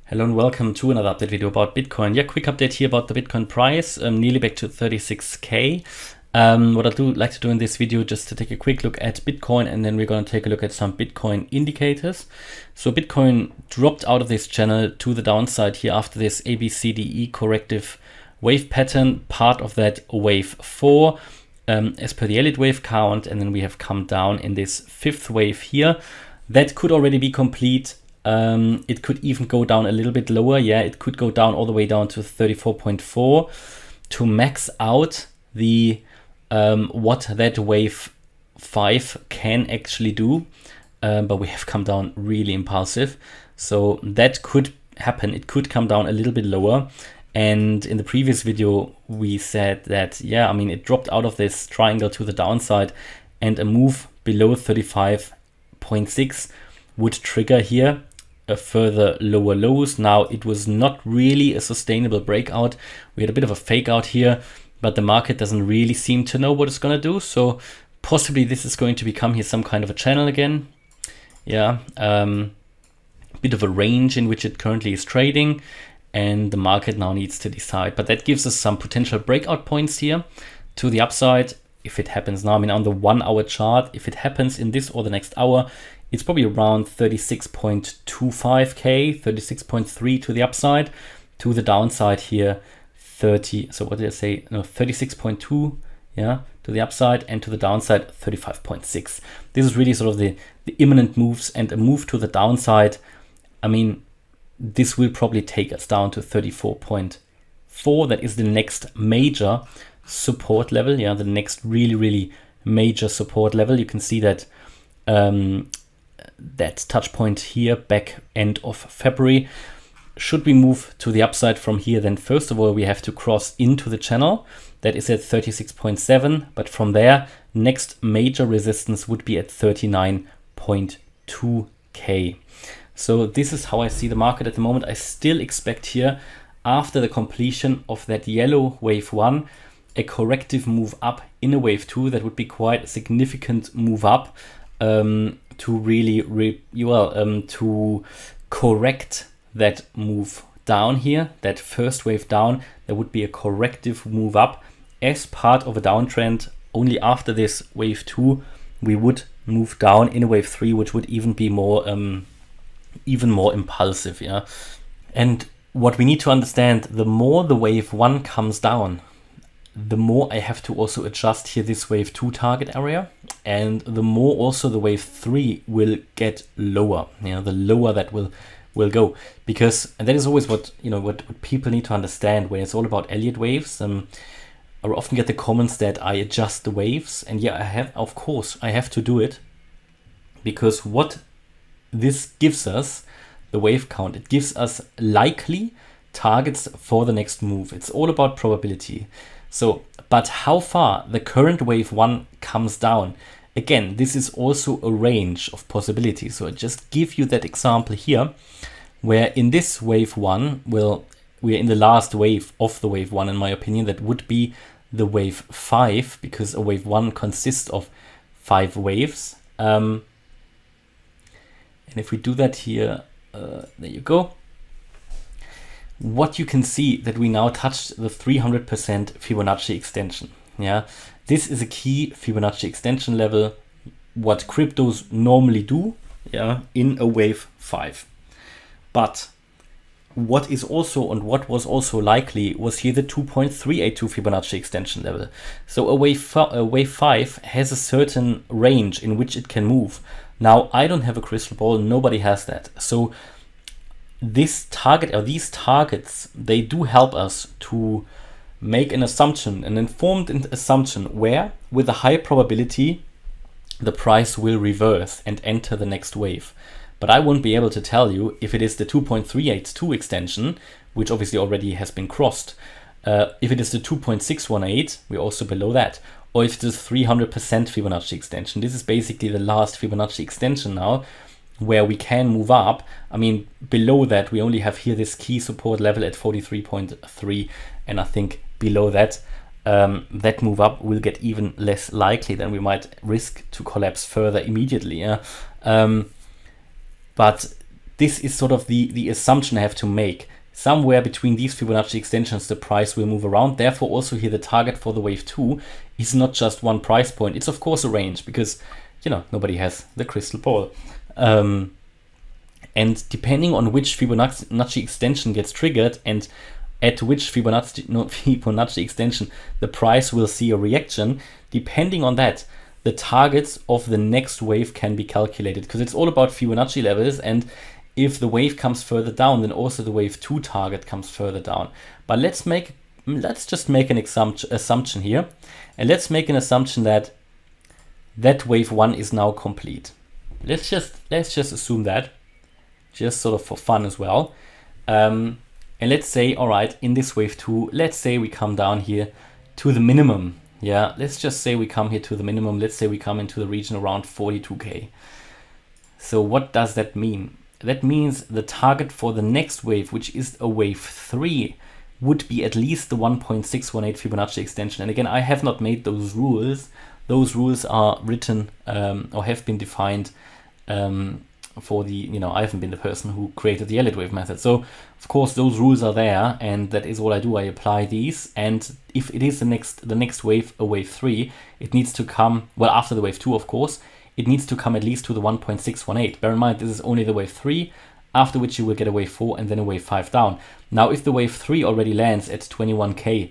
Hello and welcome to another update video about Bitcoin. Yeah, quick update here about the Bitcoin price, nearly back to 36K. What I'd like to do in this video, just to take a quick look at Bitcoin, and then we're going to take a look at some Bitcoin indicators. So Bitcoin dropped out of this channel to the downside here after this ABCDE corrective wave pattern, part of that wave 4, as per the Elliott Wave count, and then we have come down in this fifth wave here. That could already be complete. It could even go down a little bit lower. Yeah, it could go down all the way down to 34.4 to max out the what that wave 5 can actually do. But we have come down really impulsive. So that could happen. It could come down a little bit lower. And in the previous video, we said that, yeah, I mean, it dropped out of this triangle to the downside, and a move below 35.6 would trigger here a further lower lows. Now, it was not really a sustainable breakout. We had a bit of a fake out here, but the market doesn't really seem to know what it's going to do. So possibly this is going to become here some kind of a channel again. Yeah, bit of a range in which it currently is trading, and the market now needs to decide. But that gives us some potential breakout points here to the upside if it happens now. I mean, on the 1 hour chart, if it happens in this or the next hour, it's probably around 36.25K, 36.3 to the upside. To the downside here, 30. So what did I say? No, 36.2. Yeah, to the upside, and to the downside, 35.6. This is really sort of the imminent moves, and a move to the downside. I mean, this will probably take us down to 34.4. That is the next major support level. Yeah, the next really major support level. You can see that that touch point here back end of February. Should we move to the upside from here, then first of all we have to cross into the channel. That is at 36.7, but from there next major resistance would be at 39.2K. So this is how I see the market at the moment. I still expect here, after the completion of that yellow wave 1, a corrective move up in a wave 2. That would be quite a significant move up to really to correct that move down here, that first wave down. There would be a corrective move up as part of a downtrend. Only after this wave 2 we would move down in a wave 3, which would even be more even more impulsive. Yeah, and what we need to understand, the more the wave 1 comes down, the more I have to also adjust here this wave 2 target area, and the more also the wave 3 will get lower. You know, the lower that will go, because, and that is always what, you know, what people need to understand when it's all about Elliott waves. I often get the comments that I adjust the waves, and yeah, I have, of course I have to do it, because what this gives us, the wave count, it gives us likely targets for the next move. It's all about probability. So, but how far the current wave 1 comes down, again, this is also a range of possibilities. So I just give you that example here, where in this wave 1, well, we're in the last wave of the wave 1, in my opinion. That would be the wave 5, because a wave 1 consists of 5 waves. And if we do that here, there you go. What you can see, that we now touched the 300% Fibonacci extension. Yeah, this is a key Fibonacci extension level, what cryptos normally do, yeah, in a wave 5. But what is also, and what was also likely, was here the 2.382 Fibonacci extension level. So a wave 5 has a certain range in which it can move. Now, I don't have a crystal ball, nobody has that. So this target, or these targets, they do help us to make an assumption, an informed assumption, where with a high probability the price will reverse and enter the next wave. But I won't be able to tell you if it is the 2.382 extension, which obviously already has been crossed, if it is the 2.618, we're also below that, or if it is 300% Fibonacci extension. This is basically the last Fibonacci extension now, where we can move up. I mean, below that we only have here this key support level at 43.3, and I think below that that move up will get even less likely. Then we might risk to collapse further immediately. Yeah? But this is sort of the assumption I have to make. Somewhere between these Fibonacci extensions, the price will move around. Therefore, also here, the target for the wave 2 is not just one price point. It's of course a range because, you know, nobody has the crystal ball. And depending on which Fibonacci extension gets triggered and at which Fibonacci extension the price will see a reaction, depending on that, the targets of the next wave can be calculated, because it's all about Fibonacci levels. And if the wave comes further down, then also the wave 2 target comes further down. But let's just make an assumption here, and let's make an assumption that wave 1 is now complete. Let's just assume that, just sort of for fun as well. And let's say, all right, in this wave 2, let's say we come down here to the minimum. Yeah, let's just say we come here to the minimum. Let's say we come into the region around 42K. So what does that mean? That means the target for the next wave, which is a wave 3, would be at least the 1.618 Fibonacci extension. And again, I have not made those rules. Those rules are written or have been defined for the, you know, I haven't been the person who created the Elliott Wave method. So of course those rules are there, and that is what I do. I apply these, and if it is the next wave, a wave 3, it needs to come, well, after the wave 2, of course, it needs to come at least to the 1.618. Bear in mind, this is only the wave 3, after which you will get a wave 4 and then a wave 5 down. Now, if the wave 3 already lands at 21K,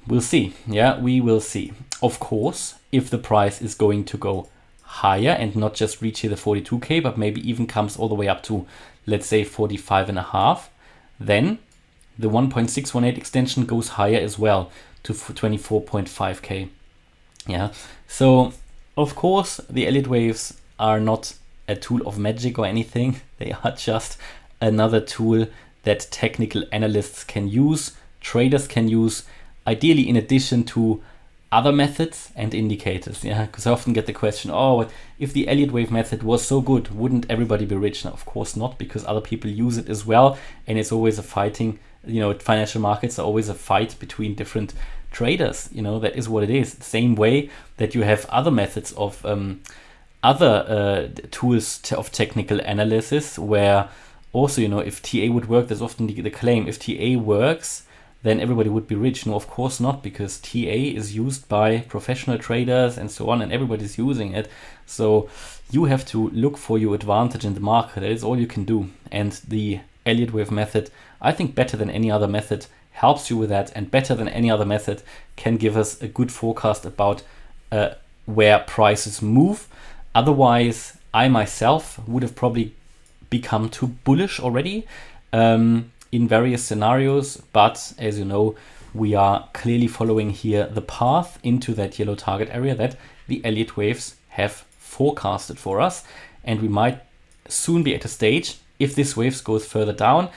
we'll see. Yeah, we will see. Of course, if the price is going to go higher and not just reach here the 42K, but maybe even comes all the way up to, let's say, 45.5, then the 1.618 extension goes higher as well to 24.5K. Yeah, so of course, the Elliott waves are not a tool of magic or anything. They are just another tool that technical analysts can use, traders can use, ideally in addition to other methods and indicators. Yeah, because I often get the question, oh, if the Elliott Wave method was so good, wouldn't everybody be rich? Now, of course not, because other people use it as well. And it's always a fighting, you know, financial markets are always a fight between different traders. You know, that is what it is. The same way that you have other methods of other tools of technical analysis, where also, you know, if TA would work, there's often the claim, if TA works, then everybody would be rich. No, of course not, because TA is used by professional traders and so on, and everybody's using it. So you have to look for your advantage in the market. That is all you can do. And the Elliott Wave method, I think better than any other method, helps you with that, and better than any other method can give us a good forecast about where prices move. Otherwise, I myself would have probably become too bullish already in various scenarios. But as you know, we are clearly following here the path into that yellow target area that the Elliott waves have forecasted for us. And we might soon be at a stage, if this wave goes further down,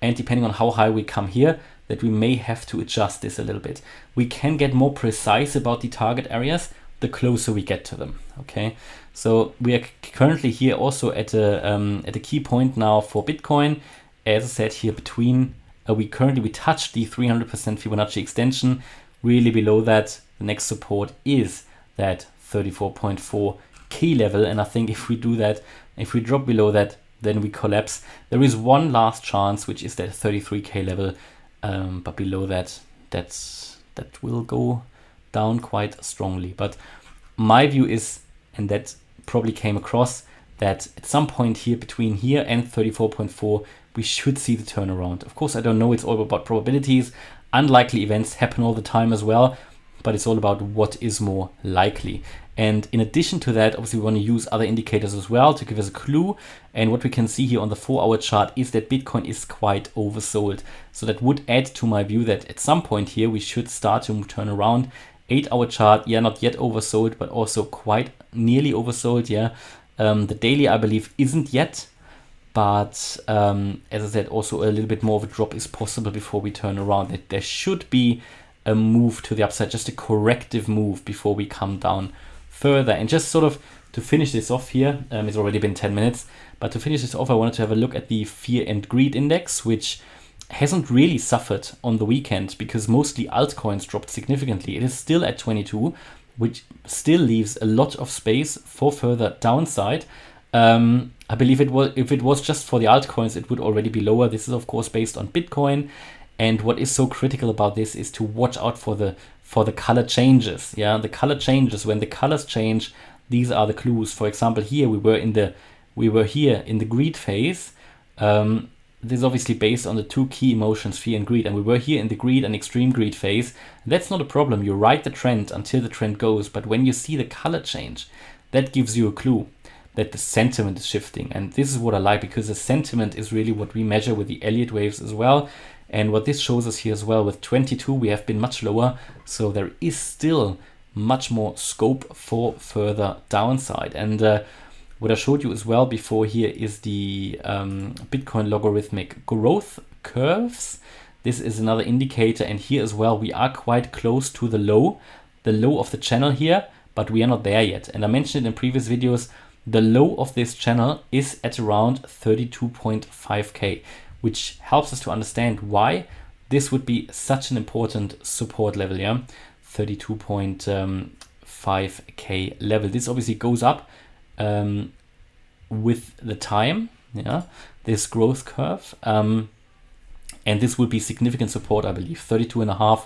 and depending on how high we come here, that we may have to adjust this a little bit. We can get more precise about the target areas the closer we get to them. Okay, so we are currently here also at a key point now for Bitcoin. As I said here, between we touched the 300% Fibonacci extension. Really below that, the next support is that 34.4 key level, and I think if we do that, if we drop below that, then we collapse. There is one last chance, which is that 33K level, but below that, that will go down quite strongly. But my view is, and that probably came across, that at some point here between here and 34.4, we should see the turnaround. Of course, I don't know, it's all about probabilities. Unlikely events happen all the time as well, but it's all about what is more likely. And in addition to that, obviously we want to use other indicators as well to give us a clue. And what we can see here on the 4-hour chart is that Bitcoin is quite oversold. So that would add to my view that at some point here we should start to turn around. 8-hour chart, yeah, not yet oversold, but also quite nearly oversold. Yeah, the daily, I believe, isn't yet. But as I said, also a little bit more of a drop is possible before we turn around. There should be a move to the upside, just a corrective move before we come down further. And just sort of to finish this off here, it's already been 10 minutes, but to finish this off, I wanted to have a look at the Fear and Greed Index, which hasn't really suffered on the weekend because mostly altcoins dropped significantly. It is still at 22, which still leaves a lot of space for further downside. I believe if it was just for the altcoins, it would already be lower. This is of course based on Bitcoin. And what is so critical about this is to watch out for the color changes. Yeah, the color changes. When the colors change, these are the clues. For example, here we were here in the greed phase. This is obviously based on the two key emotions, fear and greed. And we were here in the greed and extreme greed phase. That's not a problem. You ride the trend until the trend goes. But when you see the color change, that gives you a clue that the sentiment is shifting. And this is what I like, because the sentiment is really what we measure with the Elliott waves as well. And what this shows us here as well, with 22, we have been much lower. So there is still much more scope for further downside. And what I showed you as well before here is the Bitcoin logarithmic growth curves. This is another indicator. And here as well, we are quite close to the low of the channel here, but we are not there yet. And I mentioned it in previous videos, the low of this channel is at around 32.5K, which helps us to understand why this would be such an important support level. Yeah, 32.5K level. This obviously goes up with the time. Yeah, this growth curve, and this would be significant support, I believe, 32.5.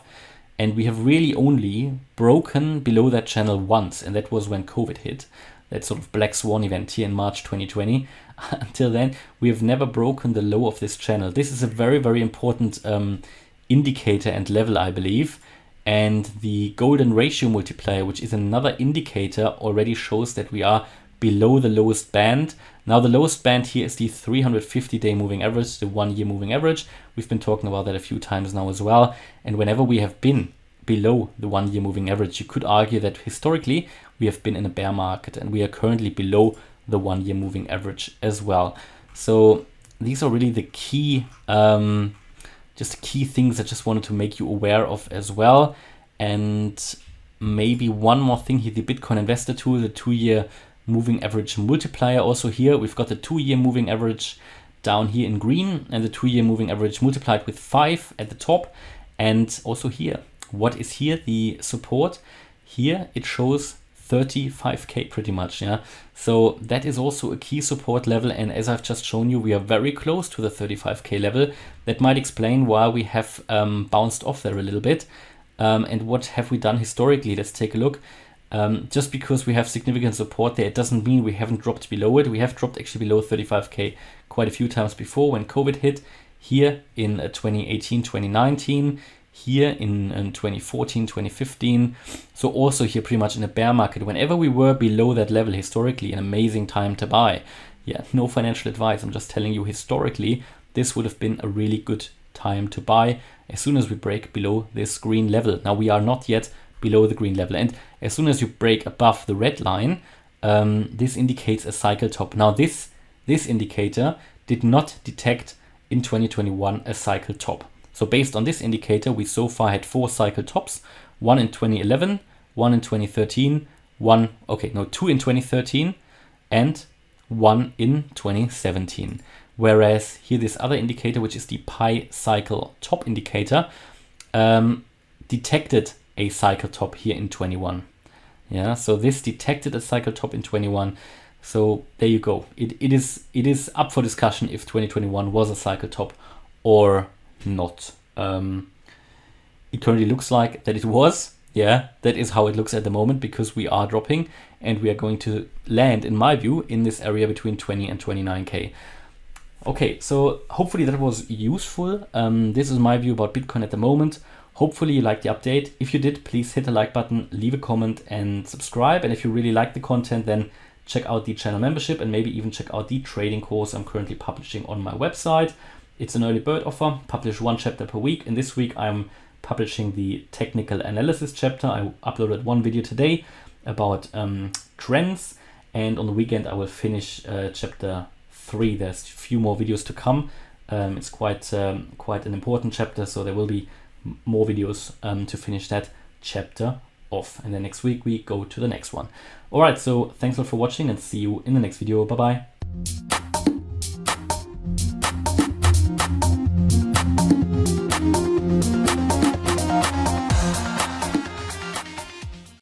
And we have really only broken below that channel once, and that was when COVID hit. That sort of black swan event here in March 2020. Until then, we have never broken the low of this channel. This is a very, very important indicator and level, I believe. And the golden ratio multiplier, which is another indicator, already shows that we are below the lowest band. Now, the lowest band here is the 350-day moving average, the 1-year moving average. We've been talking about that a few times now as well. And whenever we have been below the 1-year moving average, you could argue that historically we have been in a bear market, and we are currently below the 1-year moving average as well. So these are really the key, just key things I just wanted to make you aware of as well. And maybe one more thing here, the Bitcoin Investor tool, the 2-year moving average multiplier. Also here we've got the 2-year moving average down here in green, and the 2-year moving average multiplied with 5 at the top. And also here, what is here the support? Here it shows 35K pretty much. Yeah, so that is also a key support level, and as I've just shown you, we are very close to the 35K level. That might explain why we have bounced off there a little bit. And what have we done historically? Let's take a look. Just because we have significant support there, it doesn't mean we haven't dropped below it. We have dropped actually below 35K quite a few times before, when COVID hit, here in 2018, 2019, here in 2014, 2015. So also here pretty much in a bear market, whenever we were below that level historically, an amazing time to buy. Yeah, no financial advice. I'm just telling you, historically, this would have been a really good time to buy as soon as we break below this green level. Now, we are not yet below the green level. And as soon as you break above the red line, this indicates a cycle top. Now, this indicator did not detect in 2021 a cycle top. So based on this indicator, we so far had 4 cycle tops, one in 2011, one in 2013, two in 2013, and one in 2017. Whereas here, this other indicator, which is the pi cycle top indicator, detected a cycle top here in 21. Yeah, so this detected a cycle top in 21. So there you go. It is up for discussion if 2021 was a cycle top or not. It currently looks like that it was. Yeah, that is how it looks at the moment, because we are dropping and we are going to land, in my view, in this area between 20 and 29K. Okay, so hopefully that was useful. This is my view about Bitcoin at the moment. Hopefully you liked the update. If you did, please hit the like button, leave a comment and subscribe. And if you really like the content, then check out the channel membership and maybe even check out the trading course I'm currently publishing on my website. It's an early bird offer, publish 1 chapter per week. And this week I'm publishing the technical analysis chapter. I uploaded 1 video today about trends. And on the weekend I will finish chapter 3. There's a few more videos to come. It's quite an important chapter, so there will be more videos to finish that chapter off. And then next week we go to the next one. All right, so thanks a lot for watching and see you in the next video. Bye bye.